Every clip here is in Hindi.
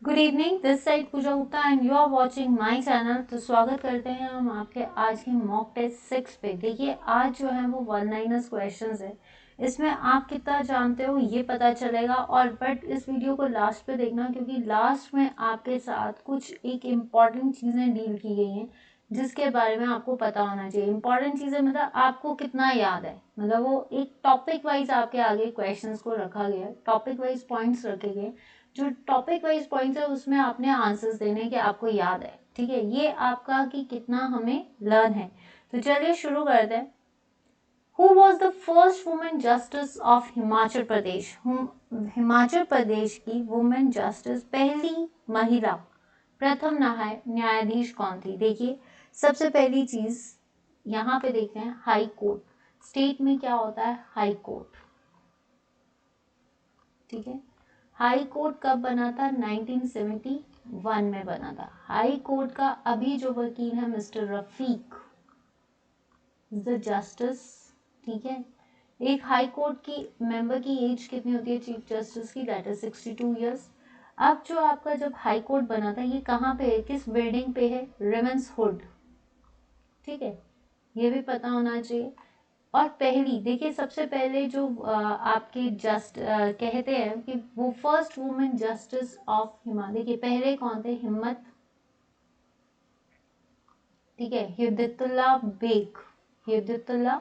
Good evening, this side Pooja Gupta and you are watching my channel. तो स्वागत करते हैं हम आपके आज के मॉक टेस्ट 6 पे। देखिए आज जो है वो वन लाइनर्स क्वेश्चंस है। इसमें आप कितना जानते हो ये पता चलेगा, और बट इस वीडियो को लास्ट पे देखना क्योंकि लास्ट में आपके साथ कुछ एक इम्पॉर्टेंट चीज़ें डील की गई हैं जिसके बारे में आपको पता होना चाहिए। इंपॉर्टेंट चीज़ें मतलब आपको कितना याद है, मतलब वो एक टॉपिक वाइज आपके आगे क्वेश्चंस को रखा गया है, टॉपिक वाइज पॉइंट्स रखे गए। जो टॉपिक वाइज पॉइंट्स है उसमें आपने आंसर्स देने कि आपको याद है, ठीक है। ये आपका कि कितना हमें लर्न है। तो चलिए शुरू करते हैं। Who was the first women justice of Himachal Pradesh? Himachal Pradesh की वुमेन जस्टिस, पहली महिला प्रथम न्यायाधीश कौन थी? देखिए सबसे पहली चीज यहाँ पे देखते हैं, हाई कोर्ट। स्टेट में क्या होता है? हाई कोर्ट, ठीक है। हाई कोर्ट कब बना था? 1971 में बना था। हाई कोर्ट का अभी जो वकील है मिस्टर रफीक द जस्टिस, ठीक है। एक हाई कोर्ट की मेंबर की एज कितनी होती है चीफ जस्टिस की? That is 62 years. अब जो आपका जब हाई कोर्ट बना था ये कहाँ पे है, किस बिल्डिंग पे है? रेवेंसवुड, ठीक है, ये भी पता होना चाहिए। और पहली देखिए सबसे पहले जो आपके कहते हैं कि वो first women justice of Himachal, देखिए पहले कौन थे? हिम्मत, ठीक है, Hidayatullah Beg. Hidayatullah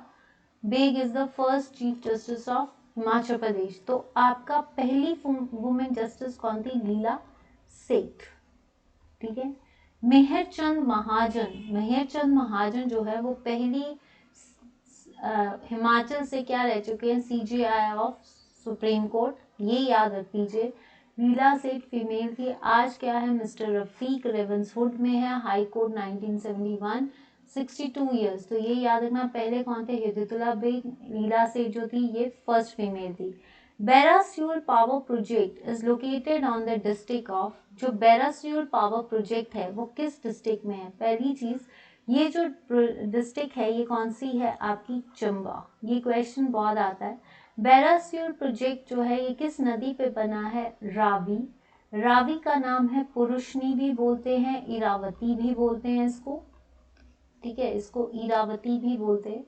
Beg is the first chief justice of Himachal Pradesh. तो आपका पहली वुमेन जस्टिस कौन थी? लीला सेठ, ठीक है। मेहरचंद महाजन, मेहरचंद महाजन जो है वो पहली हिमाचल से क्या रह चुके हैं? CJI ऑफ सुप्रीम कोर्ट, ये याद रख लीजिए। लीला सेठ फीमेल थी। आज क्या है? मिस्टर रफीक रेवेंसवुड में है, हाई कोर्ट 1971, 62 ईयर्स। तो ये याद रखना, पहले कौन थे? हिदायतुल्लाह बेग। लीला सेठ जो थी ये फर्स्ट फीमेल थी। Bairasiul power project is located on the district of, जो बैरासियोल पावर प्रोजेक्ट है वो किस डिस्ट्रिक्ट में है? पहली चीज ये जो डिस्ट्रिक्ट है ये कौन सी है आपकी? चंबा। ये क्वेश्चन बहुत आता है। बैरासियोल प्रोजेक्ट जो है ये किस नदी पे बना है? रावी। रावी का नाम है पुरुषनी भी बोलते हैं, इरावती भी बोलते हैं इसको, ठीक है, इसको इरावती भी बोलते हैं।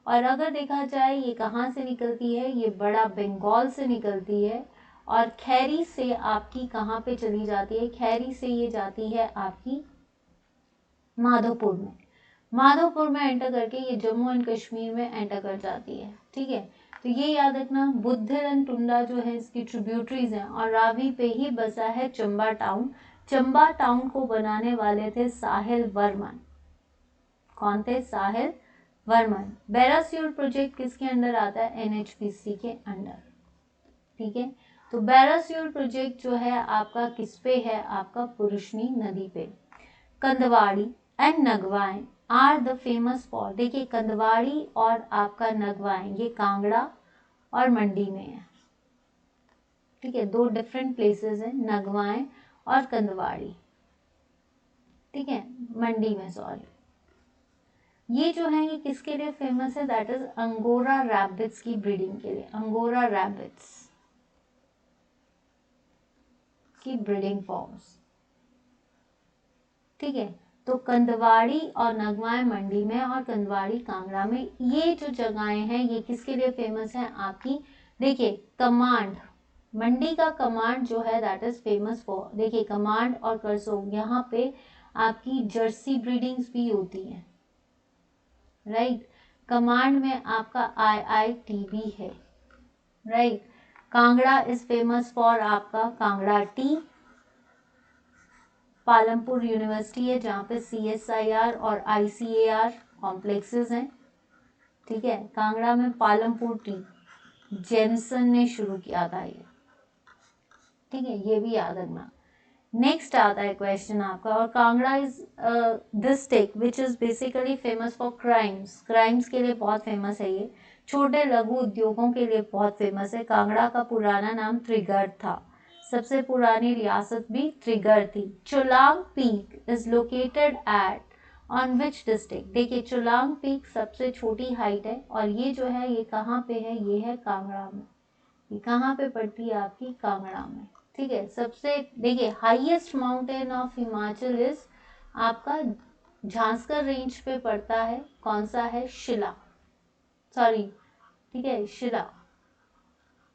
और अगर देखा जाए ये कहाँ से निकलती है? ये बड़ा बंगाल से निकलती है। और खैरी से आपकी कहाँ पे चली जाती है? खैरी से ये जाती है आपकी माधोपुर में। माधोपुर में एंटर करके ये जम्मू एंड कश्मीर में एंटर कर जाती है, ठीक है। तो ये याद रखना, बुद्धर एंड टुंडा जो है इसकी ट्रिब्यूटरीज हैं। और रावी पे ही बसा है चंबा टाउन। चंबा टाउन को बनाने वाले थे साहिल वर्मन। कौन थे? साहिल वर्मन। बैरासियोल प्रोजेक्ट किसके अंडर आता है? NHPC के अंडर, ठीक है। तो बैरासियोल प्रोजेक्ट जो है आपका किस पे है? आपका पुरुषनी नदी पे। Kandwari and Nagwain are the famous for, देखिए कंदवाड़ी और आपका नगवाएं ये कांगड़ा और मंडी में है, ठीक है, दो डिफरेंट प्लेसेस हैं, नगवाएं और कंदवाड़ी, ठीक है, मंडी में, सॉरी। ये जो है ये किसके लिए फेमस है? दैट इज अंगोरा रैबिट्स की ब्रीडिंग के लिए। अंगोरा रैबिट्स की ब्रीडिंग फॉर्म्स, ठीक है। तो कंदवाड़ी और नगवाएं मंडी में और कंदवाड़ी कांगड़ा में, ये जो जगहें हैं ये किसके लिए फेमस है आपकी? देखिए कमांड, मंडी का कमांड जो है दैट इज फेमस फॉर, देखिए कमांड और करसोग, यहाँ पे आपकी जर्सी ब्रीडिंग्स भी होती हैं, राइट। कमांड में आपका IITB है, right. Kangra is famous for आपका कांगड़ा टी। पालमपुर यूनिवर्सिटी है जहाँ पे CSIR और ICAR कॉम्प्लेक्सेस हैं, ठीक है। कांगड़ा में पालमपुर टी जेमसन ने शुरू किया था ये, ठीक है, ये भी याद रखना। नेक्स्ट आता है क्वेश्चन आपका, और Kangra is district which is basically famous for crimes. Crimes के लिए बहुत फेमस है ये। छोटे लघु उद्योगों के लिए बहुत फेमस है। कांगड़ा का पुराना नाम त्रिगढ़ था। सबसे पुरानी रियासत भी त्रिगढ़ थी। Cholang peak is located at on which district, देखिए चोलांग पीक सबसे छोटी हाइट है और ये जो है ये कहाँ पे है? ये है कांगड़ा में। ये कहाँ पे पड़ती है? आपकी कांगड़ा में, ठीक है, सबसे देखिए highest mountain of Himachal is आपका झांसकर रेंज पे पड़ता है, कौन सा है, शिला, सॉरी ठीक है शिला।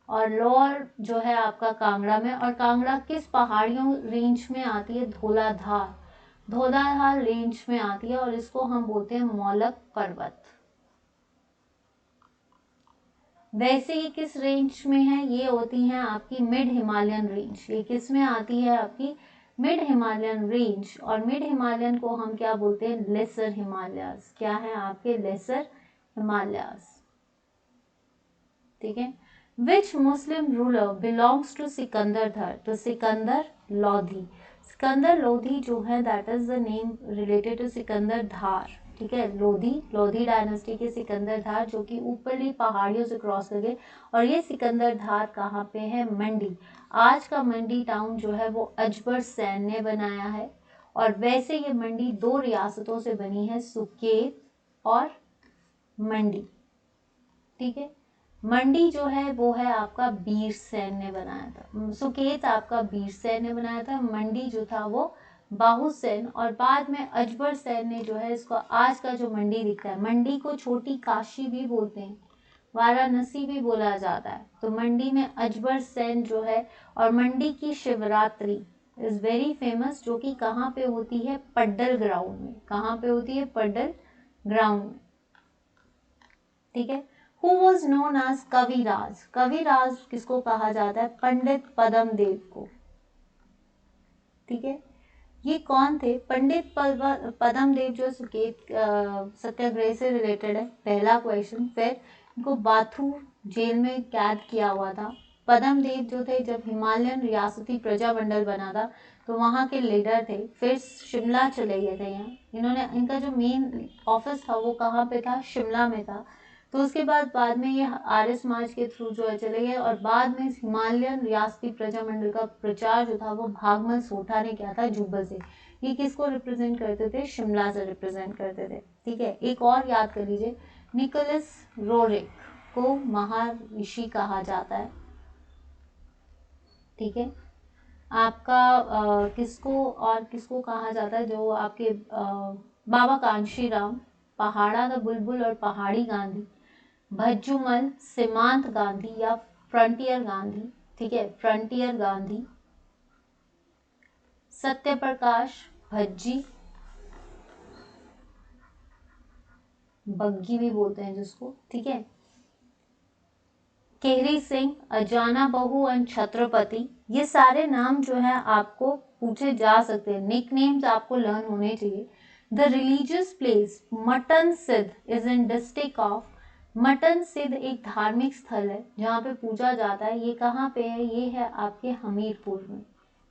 और लोअर जो है आपका कांगड़ा में, और कांगड़ा किस पहाड़ियों रेंज में आती है, धौलाधार, धौलाधार रेंज में आती है और इसको हम बोलते हैं मौलक पर्वत। वैसे ये किस रेंज में है, ये होती हैं आपकी मिड हिमालयन रेंज। ये किस में आती है, आपकी मिड हिमालयन रेंज। और मिड हिमालयन को हम क्या बोलते हैं, लेसर हिमालयास। क्या है आपके लेसर हिमालयास, ठीक है। Which Muslim ruler belongs to Sikandar Dhar, तो सिकंदर लोधी, सिकंदर लोधी जो है that is the name related to Sikandar Dhar, ठीक है। लोधी, लोधी डायनेस्टी के सिकंदर धार जो कि ऊपरली पहाड़ियों से क्रॉस कर गए। और ये सिकंदर धार कहाँ पे है, मंडी। आज का मंडी टाउन जो है वो अजबर सैन ने बनाया है। और वैसे ये मंडी 2 रियासतों से बनी है, सुकेत और मंडी, ठीक है। मंडी जो है वो है आपका बीर सैन ने बनाया था, सुकेत आपका बीर सैन ने बनाया था, मंडी जो था वो बाहू सैन। और बाद में अजबर सैन ने जो है इसको, आज का जो मंडी दिखता है, मंडी को छोटी काशी भी बोलते हैं, वाराणसी भी बोला जाता है। तो मंडी में अजबर सैन जो है, और मंडी की शिवरात्रि इज वेरी फेमस, जो कि कहाँ पे होती है, पड्डल ग्राउंड में। कहाँ पे होती है, पड्डल ग्राउंड में, ठीक है। Who was known as कविराज, कविराज किसको कहा जाता है, पंडित पद्म देव को, ठीक है। ये कौन थे, पंडित पद्म देव जो सुकेत सत्याग्रह से रिलेटेड है, पहला क्वेश्चन। फिर इनको बाथू जेल में कैद किया हुआ था। पद्म देव जो थे, जब हिमालयन रियासती प्रजामंडल बना था तो वहाँ के लीडर थे, फिर शिमला चले गए थे यहाँ। इन्होंने, इनका जो मेन ऑफिस था वो कहाँ पे था, शिमला में था। तो उसके बाद में ये आर्य समाज के थ्रू जो है चले गए। और बाद में हिमालयन रियासती प्रजामंडल का प्रचार जो था वो भागमल सोठा ने किया था, जुब्बल से। ये किसको रिप्रेजेंट करते थे, शिमला से रिप्रेजेंट करते थे, ठीक है। एक और याद कर लीजिए, निकोलस रोरिक को महर्षि कहा जाता है, ठीक है। आपका किसको कहा जाता है, जो आपके बाबा कांशीराम, पहाड़ा द बुलबुल और पहाड़ी गांधी, भज्जुमल, सीमांत गांधी या फ्रंटियर गांधी, ठीक है, फ्रंटियर गांधी, सत्य प्रकाश भज्जी, बग्गी भी बोलते हैं जिसको, ठीक है, केहरी सिंह, अजाना बहू एंड छत्रपति। ये सारे नाम जो है आपको पूछे जा सकते हैं, निक नेम्स आपको लर्न होने चाहिए। द रिलीजियस प्लेस मटन सिद्ध is in district of, mutton सिद्ध एक धार्मिक स्थल है जहाँ पे पूजा जाता है। ये कहाँ पे है, ये है आपके हमीरपुर में।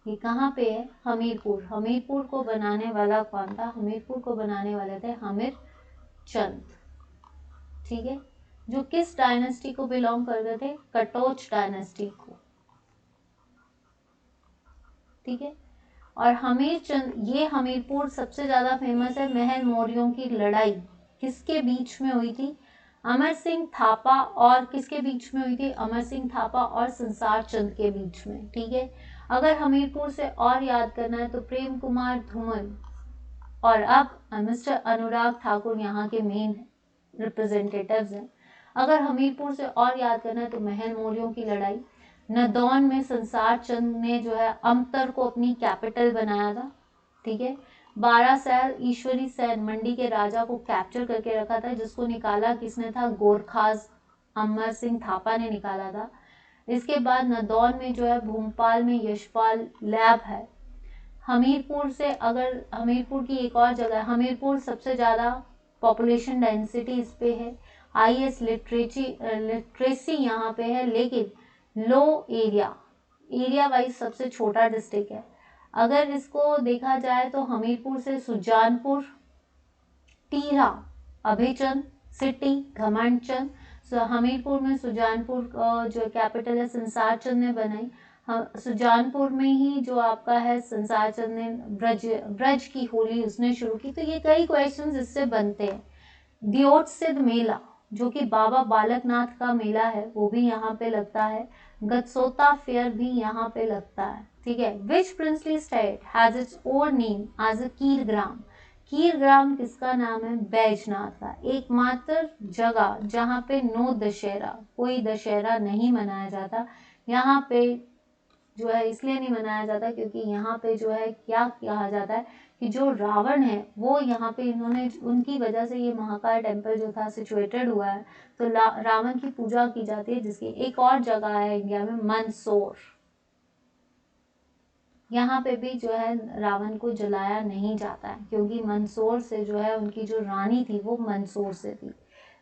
ये कहाँ पे है, हमीरपुर। हमीरपुर को बनाने वाला कौन था, हमीरपुर को बनाने वाले थे हमीर चंद, ठीक है, जो किस डायनेस्टी को बिलोंग करते थे, कटोच डायनेस्टी को, ठीक है। और हमीरचंद, ये हमीरपुर सबसे ज्यादा फेमस है। महल मौर्यों की लड़ाई किसके बीच में हुई थी, अमर सिंह थापा और किसके बीच में हुई थी, अमर सिंह थापा और संसार चंद के बीच में, ठीक है। अगर हमीरपुर से और याद करना है तो प्रेम कुमार धूमल और अब मिस्टर अनुराग ठाकुर यहाँ के मेन रिप्रेजेंटेटिव्स हैं। अगर हमीरपुर से और याद करना है तो महल मौर्यों की लड़ाई, नदौन में संसार चंद ने जो है अमतर को अपनी कैपिटल बनाया था, ठीक है। 12 साल ईश्वरी सैन मंडी के राजा को कैप्चर करके रखा था, जिसको निकाला किसने था, गोरखास अमर सिंह थापा ने निकाला था। इसके बाद नदौन में जो है भूपाल में यशपाल लैब है। हमीरपुर से, अगर हमीरपुर की एक और जगह, हमीरपुर सबसे ज़्यादा पॉपुलेशन डेंसिटी इस पे है, हाईएस्ट लिटरेसी यहाँ पे है, लेकिन लो एरिया वाइज सबसे छोटा डिस्ट्रिक्ट है। अगर इसको देखा जाए तो हमीरपुर से सुजानपुर, टीरा, अभयचंद, सिटी, घमंडचंद, हमीरपुर में सुजानपुर जो कैपिटल है संसार चंद ने बनाई। सुजानपुर में ही जो आपका है संसार चंद ने ब्रज की होली उसने शुरू की। तो ये कई क्वेश्चंस इससे बनते हैं। दियोटसिद्ध मेला जो कि बाबा बालकनाथ का मेला है वो भी यहाँ पे लगता है। गत्सोता फेयर भी यहाँ पे लगता है, ठीक है। Which princely state has its own name as a Keergram. Keergram किसका नाम है? बैजनाथ का। एकमात्र जगह जहाँ पे नो दशहरा, कोई दशहरा नहीं मनाया जाता। यहाँ पे जो है इसलिए नहीं मनाया जाता क्योंकि यहाँ पे जो है क्या कहा जाता है कि जो रावण है वो यहाँ पे इन्होंने, उनकी वजह से ये महाकाल टेम्पल जो था सिचुएटेड हुआ है, तो रावण की पूजा की जाती है। जिसकी एक और जगह है इंडिया में, मंदसौर। यहाँ पे भी जो है रावण को जलाया नहीं जाता है क्योंकि मंदसौर से जो है उनकी जो रानी थी वो मंदसौर से थी।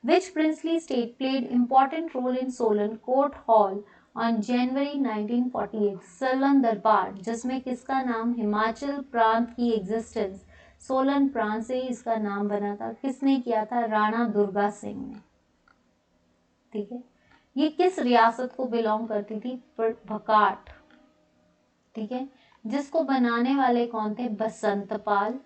Which princely state played important role in Solan Court Hall on January 1948? Solan दरबार, जिसमें किसका नाम, हिमाचल प्रांत की एग्जिस्टेंस सोलन प्रांत से ही इसका नाम बना था। किसने किया था? राणा दुर्गा सिंह ने, ठीक है। ये किस रियासत को बिलोंग करती थी? भकाट, ठीक है। जिसको बनाने वाले कौन थे? बसंतपाल।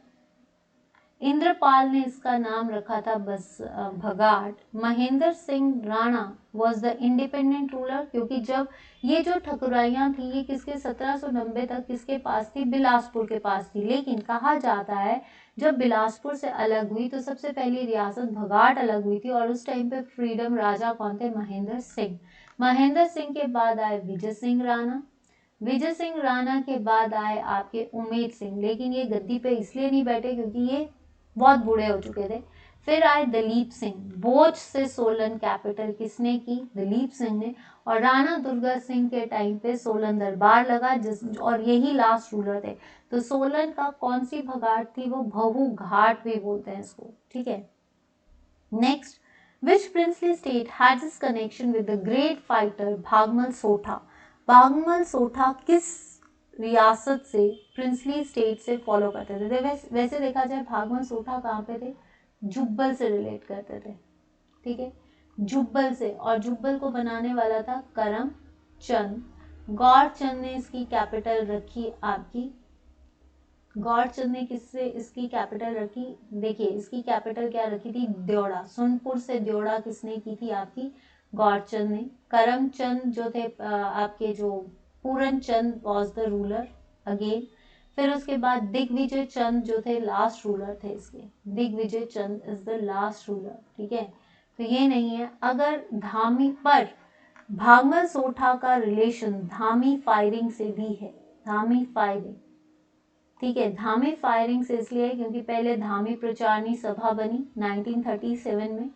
इंद्रपाल ने इसका नाम रखा था Bhagat. Mahendra Singh Rana was the independent ruler, क्योंकि जब ये जो ठकुराइयाँ थी ये किसके 1790 तक किसके पास थी? बिलासपुर के पास थी। लेकिन कहा जाता है जब बिलासपुर से अलग हुई तो सबसे पहली रियासत भगाट अलग हुई थी और उस टाइम पे फ्रीडम राजा कौन थे? महेंद्र सिंह। महेंद्र सिंह के बाद आए विजय सिंह राणा। विजय सिंह राणा के बाद आए आपके उमेद सिंह, लेकिन ये गद्दी पे इसलिए नहीं बैठे क्योंकि ये बहुत बूढ़े हो चुके थे। फिर आए दलीप सिंह। बोझ से सोलन कैपिटल किसने की? दलीप सिंह ने। और राणा दुर्गा सिंह के टाइम पे सोलन दरबार लगा, और यही लास्ट रूलर थे। तो सोलन का कौन सी भगाट थी? वो भहू घाट भी बोलते हैं इसको, ठीक है। Next, which princely state had this connection with the great fighter Bhagmal Sotha. Bhagmal Sotha किस रियासत से, प्रिंसली स्टेट से फॉलो करते थे? वैसे देखा जाए भागमल सोठा कहाँ पे थे? जुब्बल से रिलेट करते थे, ठीक है, जुब्बल से। और जुब्बल को बनाने वाला था करम चंद। गौर चंद ने इसकी कैपिटल रखी आपकी, गौर चंद ने किससे इसकी कैपिटल रखी? देखिए इसकी कैपिटल क्या रखी थी? देवड़ा। सोनपुर से देवड़ा किसने की थी? आपकी गौरचंद ने। करमचंद जो थे आपके, जो पूरन चंद वॉज द रूलर अगेन। फिर उसके बाद दिग्विजय चंद जो थे लास्ट रूलर थे इसके। दिग्विजय चंद इज द लास्ट रूलर, ठीक है। तो ये नहीं है। अगर धामी पर भागमल सोठा का रिलेशन धामी फायरिंग से भी है। धामी फायरिंग, ठीक है। धामी फायरिंग से इसलिए क्योंकि पहले धामी प्रचारणी सभा बनी 1937 में।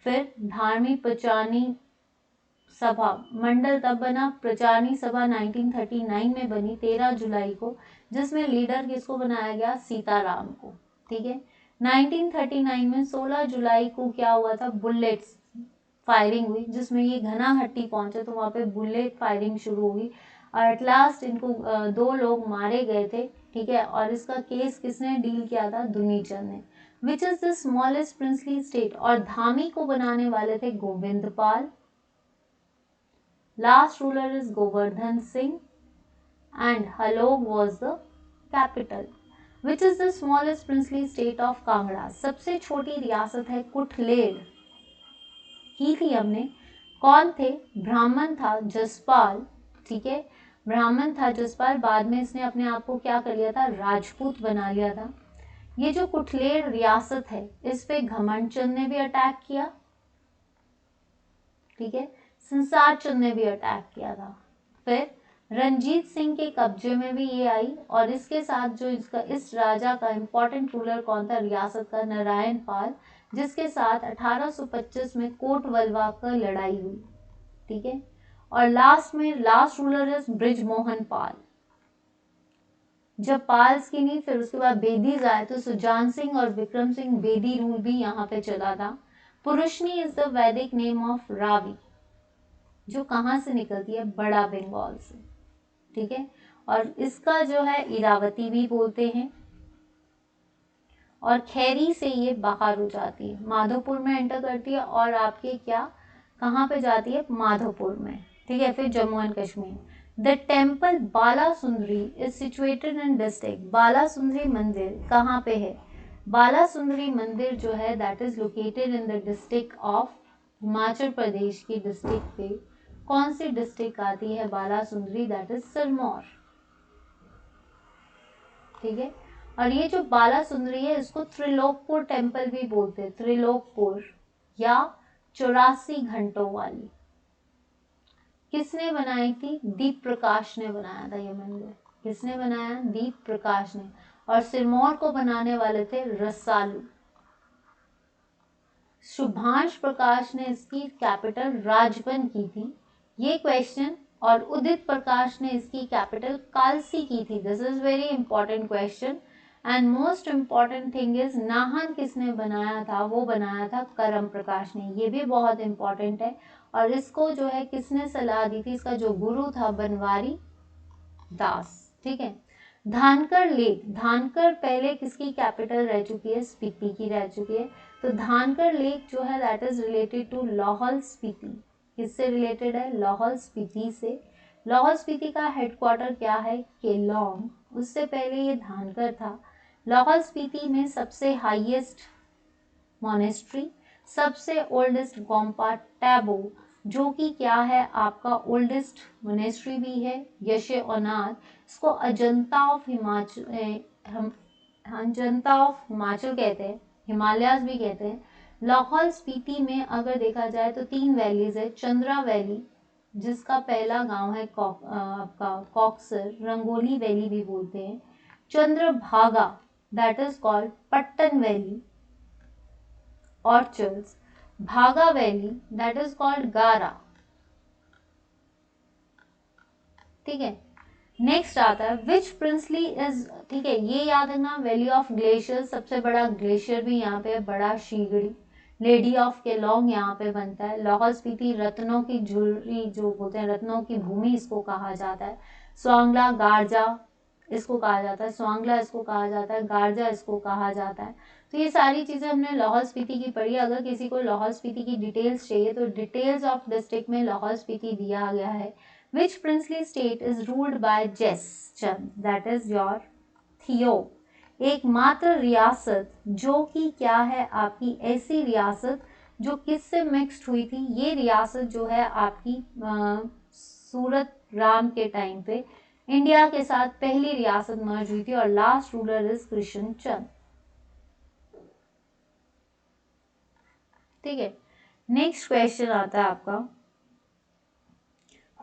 फिर धामी प्रचारणी सभा मंडल तब बना, प्रचारणी सभा 1939 में बनी 13 जुलाई को, जिसमें लीडर किसको बनाया गया? सीताराम को, ठीक है। 1939 में 16 जुलाई को क्या हुआ था? बुलेट्स फायरिंग हुई, जिसमें ये घनाहट्टी पहुंचे तो वहां पे बुलेट फायरिंग शुरू हुई और एट लास्ट इनको 2 लोग मारे गए थे, ठीक है। और इसका केस किसने डील किया था? दुनीचंद ने। Which is the smallest princely state? और धामी को बनाने वाले थे Govindpal. Last ruler is Govardhan Singh and Halog was the capital. Which is the smallest princely state of Kangra? सबसे छोटी रियासत है कुठलेड़, की थी हमने। कौन थे? ब्राह्मण था जसपाल, ठीक है। ब्राह्मण था जसपाल, बाद में इसने अपने आप को क्या कर लिया था? राजपूत बना लिया था। ये जो कुठलेड़ रियासत है इस पे घमंड चंद ने भी अटैक किया, ठीक है। संसार चंद ने भी अटैक किया था। फिर रंजीत सिंह के कब्जे में भी ये आई और इसके साथ जो इसका, इस राजा का इंपॉर्टेंट रूलर कौन था? रियासत का नारायण पाल, जिसके साथ 1825 में कोट वलवा का लड़ाई हुई, ठीक है। और लास्ट में लास्ट रूलर इज ब्रिजमोहन पाल। जब पाल्स की नहीं, फिर उसके बाद बेदीज आए तो सुजान सिंह और विक्रम सिंह बेदी रूल भी यहाँ पे चला था। पुरुषनी इज द वैदिक नेम ऑफ रावी, जो कहाँ से निकलती है? बड़ा बंगाल से, ठीक है। और इसका जो है इरावती भी बोलते हैं। और खैरी से ये बाहर हो जाती है, माधोपुर में एंटर करती है और आपके क्या, कहाँ पे जाती है? माधोपुर में, ठीक है। फिर Jammu and Kashmir. The temple Bala Sundari is situated in district. Bala Sundari मंदिर कहाँ पे है? बाला सुंदरी मंदिर जो है that is located in the district of Himachal Pradesh की डिस्ट्रिक्ट पे कौन सी डिस्ट्रिक्ट आती है बालासुंदरी, दैट इज सिरमौर। ठीक है, और ये जो बालासुंदरी है इसको त्रिलोकपुर टेम्पल भी बोलते हैं, त्रिलोकपुर या 84 घंटों वाली। किसने बनाई थी? दीप प्रकाश ने बनाया था ये मंदिर। किसने बनाया? दीप प्रकाश ने। और सिरमौर को बनाने वाले थे रसालू। शुभांश प्रकाश ने इसकी कैपिटल राजबन की थी, ये क्वेश्चन। और उदित प्रकाश ने इसकी कैपिटल कालसी की थी। This is very important question. And most important thing is Nahan किसने बनाया था? वो बनाया था करम प्रकाश ने, ये भी बहुत इंपॉर्टेंट है। और इसको जो है किसने सलाह दी थी? इसका जो गुरु था बनवारी दास। ठीक है, धानकर लेक, धानकर पहले किसकी कैपिटल रह चुकी है? स्पीति की रह चुकी है। तो धानकर लेक जो है that is related to Lahaul Spiti. किससे रिलेटेड है? लाहौल स्पीति से। लाहौल स्पीति का हेडक्वार्टर क्या है? केलोंग। उससे पहले ये धानकर था। लाहौल स्पीति में सबसे हाईएस्ट मॉनेस्ट्री, सबसे ओल्डेस्ट गोम्पा टैबो, जो कि क्या है आपका ओल्डेस्ट मोनेस्ट्री भी है, यशे ओनार। इसको अजंता ऑफ हिमाचल, अजंता ऑफ हिमाचल कहते हैं, हिमालयाज भी कहते हैं। लाहौल स्पीति में अगर देखा जाए तो 3 वैलीज है। चंद्रा वैली जिसका पहला गांव है आपका कॉक्सर, रंगोली वैली भी बोलते हैं। Chandrabhaga that is called Pattan valley, orchards. भागा वैली दैट इज कॉल्ड गारा। ठीक है, नेक्स्ट आता है विच प्रिंसली इज, ठीक है, ये याद रखना, वैली ऑफ ग्लेशियर, सबसे बड़ा ग्लेशियर भी यहाँ पे बड़ा शीगड़ी। लेडी ऑफ केलोंग यहाँ पे बनता है। लाहौल स्पीति रत्नों की ज्वेलरी जो बोलते हैं, रत्नों की भूमि इसको कहा जाता है। स्वांगला गारजा इसको कहा जाता है, स्वांगला इसको कहा जाता है, गारजा इसको कहा जाता है। तो ये सारी चीज़ें हमने लाहौल स्पीति की पढ़ी। अगर किसी को लाहौल स्पीति की डिटेल्स चाहिए तो डिटेल्स ऑफ डिस्ट्रिक्ट में लाहौल स्पीति दिया गया है। Which princely state is ruled by Jes Chand, that is your थियो। एकमात्र रियासत जो कि क्या है आपकी ऐसी रियासत जो किससे मिक्स्ड हुई थी? ये रियासत जो है आपकी सूरत राम के टाइम पे इंडिया के साथ पहली रियासत मर्ज हुई थी। और last ruler is Krishna Chand. ठीक है, नेक्स्ट क्वेश्चन आता है आपका,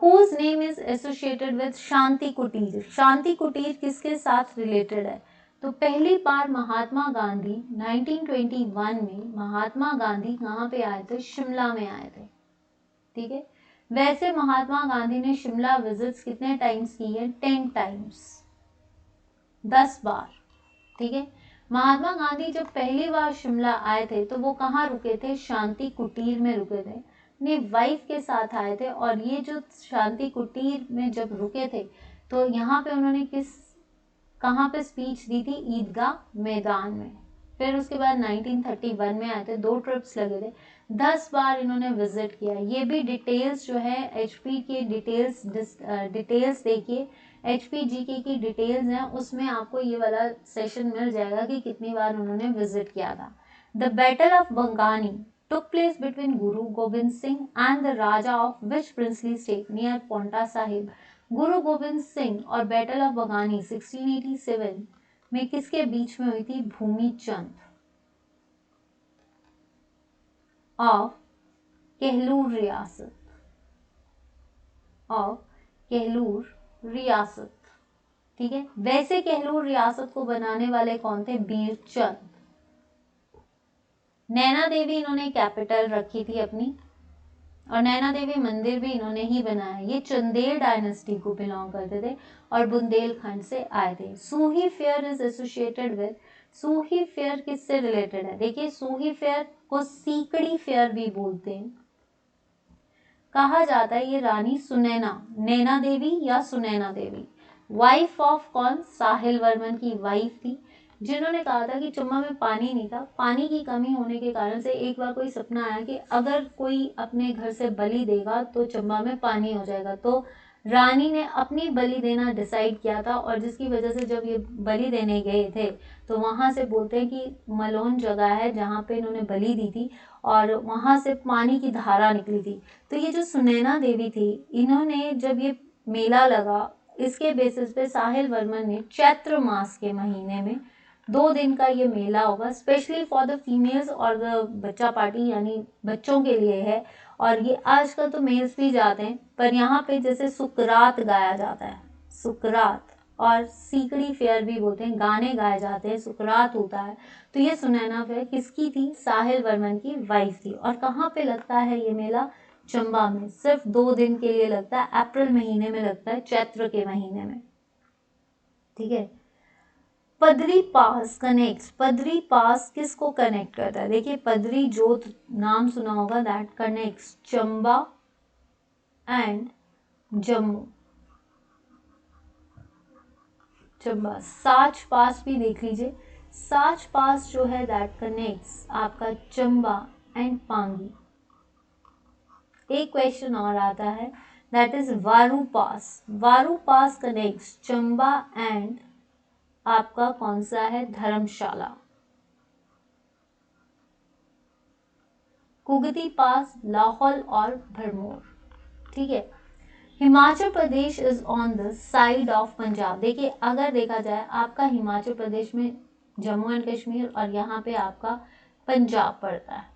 whose name is associated with Shanti Kutir. Shanti कुटीर किसके साथ रिलेटेड है? तो पहली बार महात्मा गांधी 1921 में महात्मा गांधी कहाँ पे आए थे? शिमला में आए थे। ठीक है, वैसे महात्मा गांधी ने शिमला विजिट्स कितने टाइम्स की है? 10 टाइम्स, 10 बार। ठीक है, महात्मा गांधी जब पहली बार शिमला आए थे तो वो कहाँ रुके थे? शांति कुटीर में रुके थे, अपनी वाइफ के साथ आए थे। और ये जो शांति कुटीर में जब रुके थे तो यहाँ पे उन्होंने कहाँ पे स्पीच दी थी? ईदगाह मैदान में। फिर उसके बाद 1931 में आए थे, 2 ट्रिप्स लगे थे, 10 बार इन्होंने विजिट किया। ये भी डिटेल्स जो है एचपी के डिटेल्स देखिए, एचपी जीके की डिटेल्स हैं, उसमें आपको ये वाला सेशन मिल जाएगा कि कितनी बार उन्होंने विजिट किया था। The battle of Bangani took place between Guru Gobind Singh and the Raja of which princely state near Paonta Sahib। गुरु गोविंद सिंह और बैटल ऑफ बंगानी 1687 में किसके बीच में हुई थी? भूमि चंद ऑफ कहलूर रियासत, ऑफ कहलूर रियासत। ठीक है, वैसे कहलूर रियासत को बनाने वाले कौन थे? बीर चंद। नैना देवी इन्होंने कैपिटल रखी थी अपनी, और नैना देवी मंदिर भी इन्होंने ही बनाया। ये चंदेल डायनेस्टी को बिलोंग करते थे और बुंदेलखंड से आए थे। Suhi fair is associated with, Suhi fair किससे रिलेटेड है? देखिए, सूही फेयर को सीकड़ी फेयर भी बोलते हैं, कहा जाता है। ये रानी सुनैना, नैना देवी या सुनैना देवी, वाइफ ऑफ कौन? साहिल वर्मन की वाइफ थी, जिन्होंने कहा था कि चंबा में पानी नहीं था। पानी की कमी होने के कारण से एक बार कोई सपना आया कि अगर कोई अपने घर से बलि देगा तो चंबा में पानी हो जाएगा। तो रानी ने अपनी बलि देना डिसाइड किया था, और जिसकी वजह से जब ये बलि देने गए थे तो वहां से बोलते हैं कि मलोन जगह है जहाँ पे इन्होंने बलि दी थी, और वहां से पानी की धारा निकली थी। तो ये जो सुनैना देवी थी, इन्होंने जब ये मेला लगा, इसके बेसिस पे साहिल वर्मन ने चैत्र मास के महीने में 2 दिन का ये मेला होगा, स्पेशली फॉर द फीमेल्स और द बच्चा पार्टी, यानी बच्चों के लिए है। और ये आजकल तो मेल्स भी जाते हैं, पर यहाँ पे जैसे सुकरात गाया जाता है, सुकरात, और सीकड़ी फेयर भी बोलते हैं, गाने गाए जाते हैं, सुकरात होता है। तो ये सुनैना फेयर किसकी थी? साहिल वर्मन की वाइफ थी। और कहाँ पे लगता है ये मेला? चंबा में। सिर्फ 2 दिन के लिए लगता है, अप्रैल महीने में लगता है, चैत्र के महीने में। ठीक है। पदरी पास कनेक्ट्स, पदरी पास किसको कनेक्ट करता है? देखिए, पदरी जोत नाम सुना होगा, that connects Chamba and Jammu. Chamba. Sach pass भी देख लीजिए, साच पास जो है दैट कनेक्ट्स आपका चंबा एंड पांगी। एक क्वेश्चन और आता है, दैट इज वारू पास। वारू पास कनेक्ट्स चंबा एंड आपका कौन सा है? धर्मशाला। कुगती पास लाहौल और भरमौर। ठीक है। Himachal Pradesh is on the side of Punjab. देखिए, अगर देखा जाए आपका हिमाचल प्रदेश में जम्मू एंड कश्मीर, और यहाँ पे आपका पंजाब पड़ता है।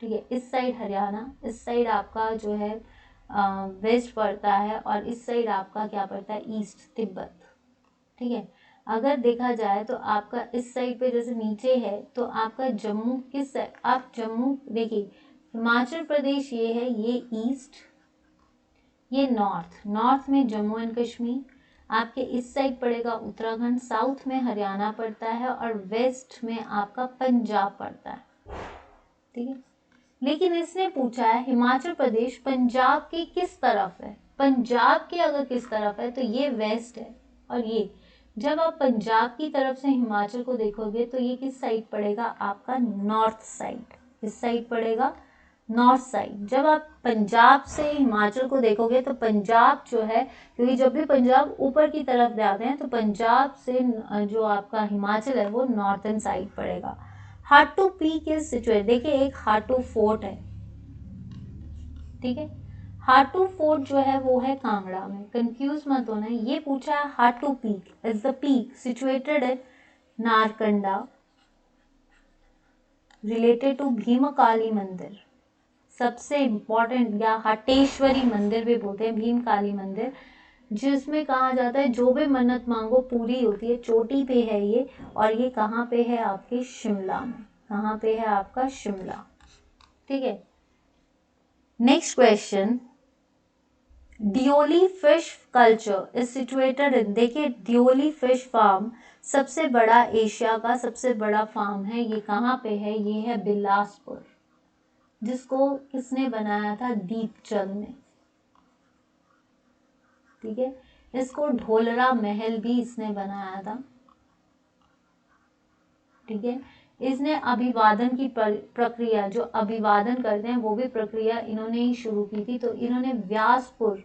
ठीक है। इस साइड हरियाणा, इस साइड आपका जो है वेस्ट पड़ता है, और इस साइड आपका क्या पड़ता है? ईस्ट, तिब्बत। ठीक है। अगर देखा जाए तो आपका इस साइड पे जैसे नीचे है, तो आपका जम्मू किस साइड? आप जम्मू देखिए, हिमाचल प्रदेश ये है, ये ईस्ट, ये नॉर्थ, नॉर्थ में जम्मू एंड कश्मीर, आपके इस साइड पड़ेगा उत्तराखंड, साउथ में हरियाणा पड़ता है, और वेस्ट में आपका पंजाब पड़ता है। ठीक है। लेकिन इसने पूछा है हिमाचल प्रदेश पंजाब की किस तरफ है? पंजाब के अगर किस तरफ है तो ये वेस्ट है, और ये जब आप पंजाब की तरफ से हिमाचल को देखोगे तो ये किस साइड पड़ेगा? आपका नॉर्थ साइड। किस साइड पड़ेगा? North side. जब आप पंजाब से हिमाचल को देखोगे तो पंजाब जो है, क्योंकि जब भी पंजाब ऊपर की तरफ जाते हैं तो पंजाब से जो आपका हिमाचल है वो नॉर्थन साइड पड़ेगा। Hatu peak is situated. देखिए, एक हाटू फोर्ट है। ठीक है। हाटू फोर्ट जो है वो है कांगड़ा में, कंफ्यूज मत होना। ये पूछा है Hatu peak is the peak situated in Narkanda related to Bhimakali Mandir. सबसे इंपॉर्टेंट, या हटेश्वरी मंदिर भी बोलते हैं, भीमकाली मंदिर, जिसमें कहा जाता है जो भी मन्नत मांगो पूरी होती है। चोटी पे है ये, और ये कहाँ पे है? आपके शिमला में। कहाँ पे है? आपका शिमला। ठीक है। Next question, Deoli fish culture is situated in. देखिए, डियोली फिश फार्म सबसे बड़ा, एशिया का सबसे बड़ा फार्म है, ये कहाँ पे है? ये है बिलासपुर, जिसको किसने बनाया था? दीपचंद ने। ठीक है। इसको ढोलरा महल भी इसने बनाया था। ठीक है। इसने अभिवादन की प्रक्रिया, जो अभिवादन करते हैं वो भी प्रक्रिया इन्होंने ही शुरू की थी। तो इन्होंने व्यासपुर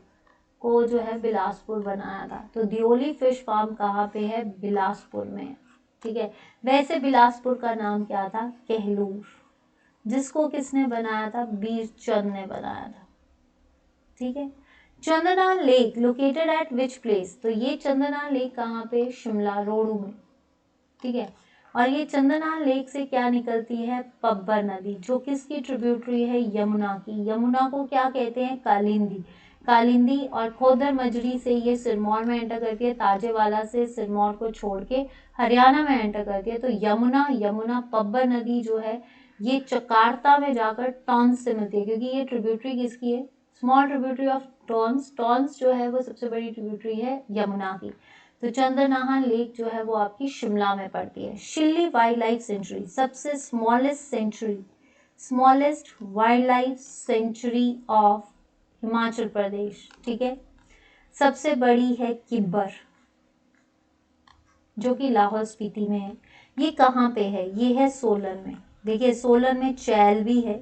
को जो है बिलासपुर बनाया था। तो दियोली फिश फार्म कहाँ पे है? बिलासपुर में। ठीक है। वैसे बिलासपुर का नाम क्या था? कहलूर, जिसको किसने बनाया था? बीरचंद ने बनाया था। ठीक है। Chandana lake located at which place? तो ये चंदना लेक कहाँ पे? शिमला रोडू में। ठीक है। और ये चंदना लेक से क्या निकलती है? पब्बर नदी, जो किसकी ट्रिब्यूटरी है? यमुना की। यमुना को क्या कहते हैं? कालिंदी। कालिंदी। और खोदर मजरी से ये सिरमौर में एंटर करती है, ताजेवाला से सिरमौर को छोड़ के हरियाणा में एंटर करती है। तो यमुना पब्बर नदी जो है ये जकार्ता में जाकर टॉन्स से मिलती है, क्योंकि ये ट्रिब्यूटरी किसकी है? Small tributary of Tons. Tons जो है वो सबसे बड़ी ट्रिब्यूटरी है यमुना की। तो चंद्रनाहा लेक जो है वो आपकी शिमला में पड़ती है। शिल्ली वाइल्ड लाइफ सेंचुरी, सबसे smallest wildlife sanctuary of Himachal Pradesh. ठीक है। सबसे बड़ी है किब्बर, जो कि लाहौल स्पीति में है। ये कहाँ पे है? ये है सोलन में। देखिए, सोलन में चैल भी है।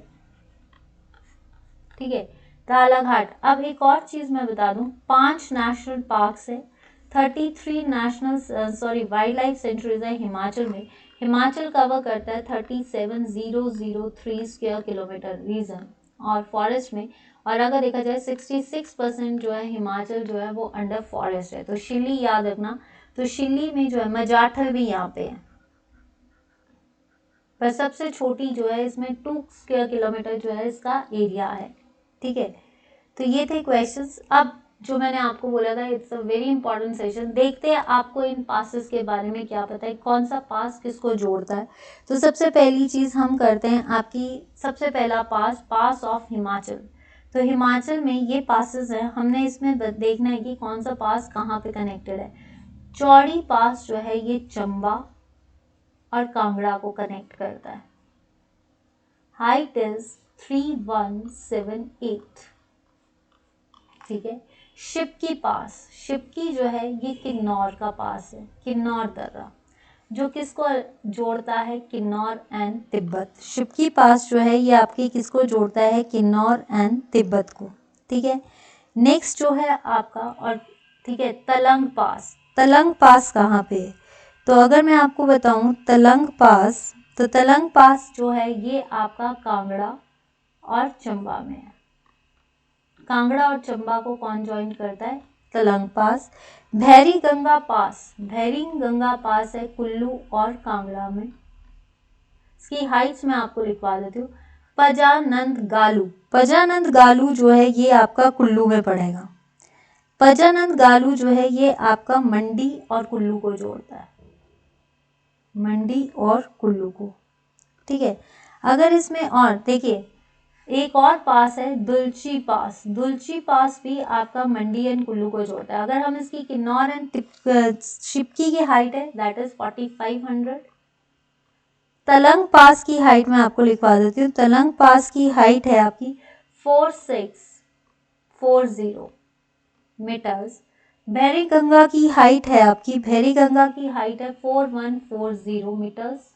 ठीक है। रालाघाट। अब एक और चीज मैं बता दूं, 5 नेशनल पार्क्स है, 33 वाइल्ड लाइफ सेंचुरीज है हिमाचल में। हिमाचल कवर करता है 37,003 स्क्वायर किलोमीटर रीजन और फॉरेस्ट में। और अगर देखा जाए 66% जो है हिमाचल जो है वो अंडर फॉरेस्ट है। तो शिल्ली याद रखना। तो शिल्ली में जो है मजाठल भी यहाँ पे है, पर सबसे छोटी जो है इसमें 2 स्क्वायर किलोमीटर जो है इसका एरिया है। ठीक है, तो ये थे क्वेश्चंस। अब जो मैंने आपको बोला था, it's a very important session. देखते हैं आपको इन पासेस के बारे में क्या पता है, कौन सा पास किसको जोड़ता है। तो सबसे पहली चीज हम करते हैं, आपकी सबसे पहला पास ऑफ हिमाचल। तो हिमाचल में ये पासेस है, हमने इसमें देखना है कि कौन सा पास कहाँ पे कनेक्टेड है। चौड़ी पास जो है ये चंबा और कांगड़ा को कनेक्ट करता है। Height is 3178। ठीक है। शिपकी पास, शिपकी जो है ये किन्नौर का पास है, किन्नौर दर्रा, जो किसको जोड़ता है, किन्नौर एंड तिब्बत। शिपकी पास जो है ये आपके किसको जोड़ता है, किन्नौर एंड तिब्बत को। ठीक है। नेक्स्ट जो है आपका, और ठीक है, तलंग पास। तलंग पास कहाँ पे है, तो अगर मैं आपको बताऊं तलंग पास, तो तलंग पास जो है ये आपका कांगड़ा और चंबा में है। कांगड़ा और चंबा को कौन ज्वाइन करता है, तलंग पास। भैरी गंगा पास, भैरी गंगा पास है कुल्लू और कांगड़ा में। इसकी हाइट्स मैं आपको लिखवा देती हूँ। पजानंद गालू, पजानंद गालू जो है ये आपका कुल्लू में पड़ेगा। पजानंद गालू जो है ये आपका मंडी और कुल्लू को जोड़ता है, मंडी और कुल्लू को। ठीक है। अगर इसमें और देखिए एक और पास है दुलची पास। दुलची पास भी आपका मंडी एंड कुल्लू को जोड़ता है। अगर हम इसकी किन्नौर एंड शिपकी की हाइट है दैट इज 4500। तलंग पास की हाइट मैं आपको लिखवा देती हूँ। तलंग पास की हाइट है आपकी 4640 मीटर्स। भैरी गंगा की हाइट है आपकी, भैरी गंगा की हाइट है 4140 मीटर्स।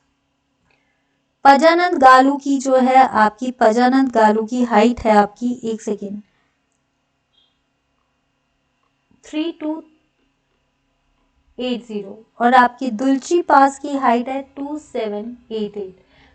पजानंद गालू की जो है आपकी, पजानंद गालू की हाइट है आपकी, एक सेकेंड, 3280 और आपकी दुलची पास की हाइट है 2788।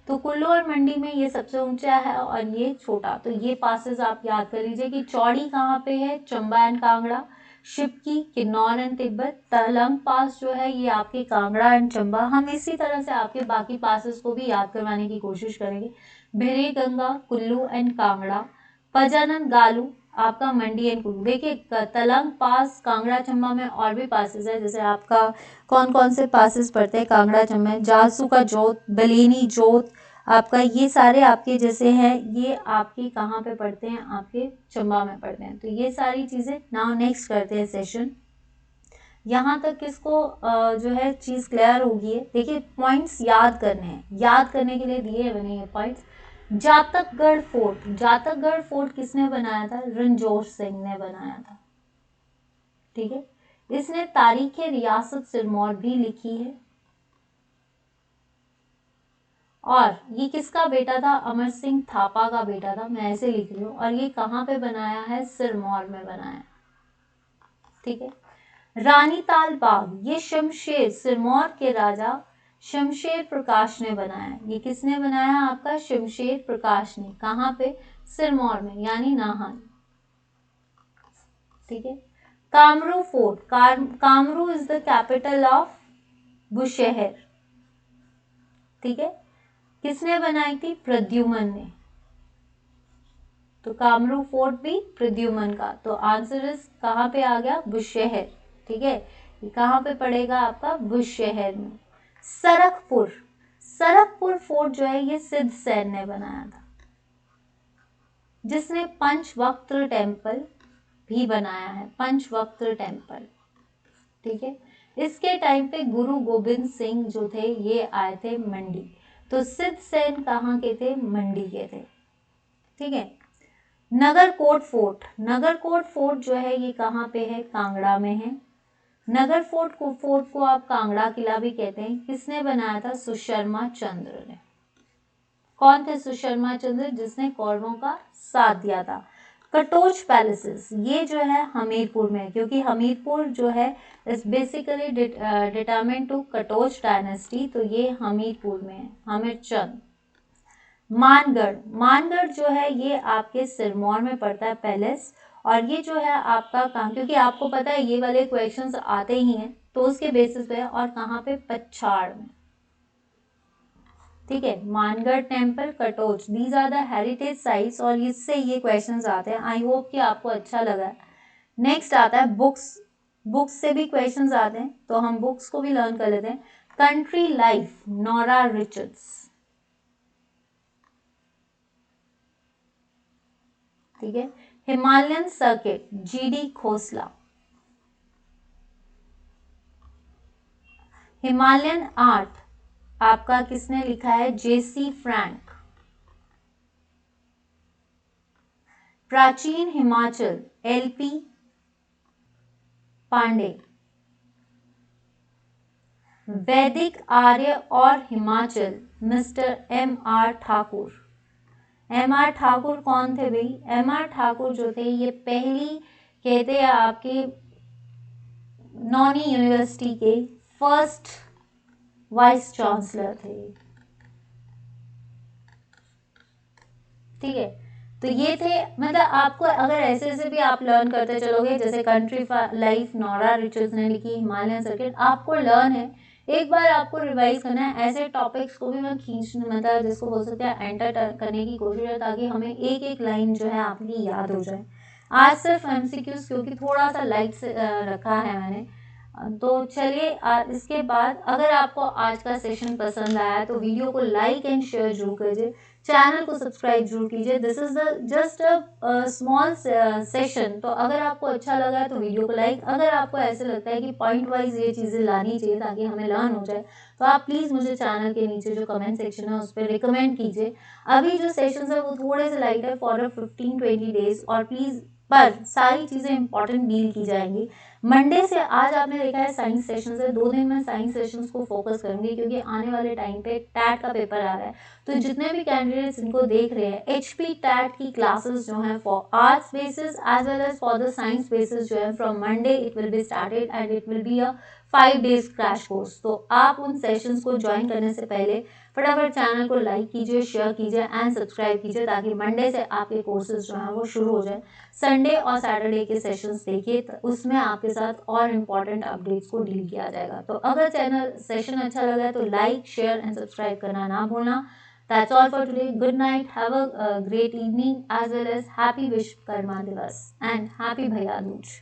तो कुल्लू और मंडी में ये सबसे ऊंचा है और ये छोटा। तो ये पासेस आप याद कर लीजिए कि चौड़ी कहाँ पे है, चंबा एंड कांगड़ा। शिपकी किन्नौर एंड तिब्बत। तलंग पास जो है ये आपके कांगड़ा एंड चंबा। हम इसी तरह से आपके बाकी पासेस को भी याद करवाने की कोशिश करेंगे। भिरी गंगा कुल्लू एंड कांगड़ा। पजानंद गालू आपका मंडी एंड कुल्लू। देखिए तलंग पास कांगड़ा चंबा में और भी पासेस है, जैसे आपका कौन कौन से पासेस पड़ते हैं कांगड़ा चंबा में, जासू का जोत, बलेनी जोत, आपका ये सारे आपके जैसे हैं, ये आपके कहाँ पे पढ़ते हैं, आपके चंबा में पढ़ते हैं। तो ये सारी चीज़ें नाउ नेक्स्ट करते हैं सेशन। यहाँ तक किसको जो है चीज़ क्लियर होगी है। देखिए पॉइंट्स याद करने हैं, याद करने के लिए दिए बने हैं पॉइंट्स। जातकगढ़ फोर्ट, जातकगढ़ फोर्ट किसने बनाया था, रणजोर सिंह ने बनाया था। ठीक है। इसने तारीख रियासत सिरमौर भी लिखी है। और ये किसका बेटा था, अमर सिंह थापा का बेटा था, मैं ऐसे लिख रही हूँ। और ये कहाँ पे बनाया है, सिरमौर में बनाया। ठीक है। रानीताल बाग, ये शमशेर, सिरमौर के राजा शमशेर प्रकाश ने बनाया। ये किसने बनाया, आपका शमशेर प्रकाश ने। कहाँ पे, सिरमौर में, यानी नाहन। ठीक है। Kamru fort, Kamru is the capital of Bushahr. ठीक है। किसने बनाई थी, प्रद्युमन ने। तो कामरू फोर्ट भी प्रद्युमन का। तो आंसर इज कहाँ पे आ गया, बुशहर। ठीक है। ये कहाँ पे पड़ेगा आपका, बुशहर में। सरकपुर, सरकपुर फोर्ट जो है ये सिद्ध सेन ने बनाया था, जिसने पंचवक्त्र टेम्पल भी बनाया है, पंचवक्त्र टेम्पल। ठीक है। इसके टाइम पे गुरु गोविंद सिंह जो थे ये आए थे मंडी। तो सिद्ध सेन कहाँ के थे, मंडी के थे। ठीक है। नगरकोट फोर्ट, नगरकोट फोर्ट जो है ये कहाँ पे है, कांगड़ा में है। नगर फोर्ट को आप कांगड़ा किला भी कहते हैं। किसने बनाया था, सुशर्मा चंद्र ने। कौन थे सुशर्मा चंद्र, जिसने कौरवों का साथ दिया था। कटोच पैलेसेस, ये जो है हमीरपुर में, क्योंकि हमीरपुर जो है is basically determined to Katoch dynasty, तो ये हमीरपुर में है, हमीरचंद। मानगढ़, मानगढ़ जो है ये आपके सिरमौर में पड़ता है पैलेस, और ये जो है आपका काम, क्योंकि आपको पता है ये वाले क्वेश्चंस आते ही हैं तो उसके बेसिस पे, और कहाँ पे, पच्छाड़ में, ठीक है। Mangarh temple, Katoch, these are the heritage sites, और इससे ये क्वेश्चंस आते हैं। आई होप कि आपको अच्छा लगा है। नेक्स्ट आता है बुक्स, बुक्स से भी क्वेश्चंस आते हैं, तो हम बुक्स को भी लर्न कर लेते हैं। कंट्री लाइफ, नोरा रिचर्ड्स, ठीक है। Himalayan circuit, GD Khosla. Himalayan art आपका किसने लिखा है, जेसी फ्रैंक। प्राचीन हिमाचल, एलपी पांडे। वैदिक आर्य और Himachal, mister M R Thakur. M R Thakur कौन थे भाई, एम आर ठाकुर जो थे ये पहली कहते हैं आपके नौनी यूनिवर्सिटी के फर्स्ट वाइस चांसलर थे, ठीक है। तो ये थे, मतलब आपको अगर ऐसे ऐसे भी आप लर्न करते चलोगे, जैसे कंट्री लाइफ नोरा रिचर्ड्स ने लिखी, हिमालयन सर्किट आपको लर्न है, एक बार आपको रिवाइज करना है। ऐसे टॉपिक्स को भी मैं खींचने, मतलब जिसको बोल सकते हैं एंटर करने की कोशिश है, ताकि हमें एक एक लाइन जो है आपकी याद हो जाए। आज सिर्फ एमसीक्यूज क्योंकि थोड़ा सा लाइट से रखा है मैंने, तो चलिए इसके बाद अगर आपको आज का सेशन पसंद आया तो वीडियो को लाइक एंड शेयर जरूर कीजिए, चैनल को सब्सक्राइब जरूर कीजिए। This is the just a small session, तो अगर आपको अच्छा लगा है तो वीडियो को लाइक, अगर आपको ऐसे लगता है कि पॉइंट वाइज ये चीज़ें लानी चाहिए ताकि हमें लर्न हो जाए, तो आप प्लीज़ मुझे चैनल के नीचे जो कमेंट सेक्शन है उस पर रिकमेंड कीजिए। अभी जो सेशंस है वो थोड़े से लाइट है फॉर 15-20 डेज, और प्लीज़ पर सारी चीज़ें इंपॉर्टेंट डील की जाएंगी। मंडे से, आज आपने देखा है साइंस सेशन है, 2 दिन में साइंस सेशंस को फोकस करूंगी, क्योंकि आने वाले टाइम पे टैट का पेपर आ रहा है। तो जितने भी कैंडिडेट्स इनको देख रहे हैं, एचपी टैट की क्लासेस जो हैं for arts basis as well as for the science basis जो है from Monday it will be started, and it will be a 5 days crash course. तो आप उन सेशंस को ज्वाइन करने से पहले फटाफट चैनल को लाइक कीजिए, शेयर कीजिए एंड सब्सक्राइब कीजिए, ताकि मंडे से आपके कोर्सेज जो हैं वो शुरू हो जाए। संडे और सैटरडे के सेशंस देखिए, तो उसमें आपके साथ और इम्पॉर्टेंट अपडेट्स को डील किया जाएगा। तो अगर चैनल सेशन अच्छा लगा है तो लाइक, शेयर एंड सब्सक्राइब करना ना भूलना। That's all for today. Good night. Have a great evening as well as happy Vishwakarma Divas and happy Bhaiya Dooj.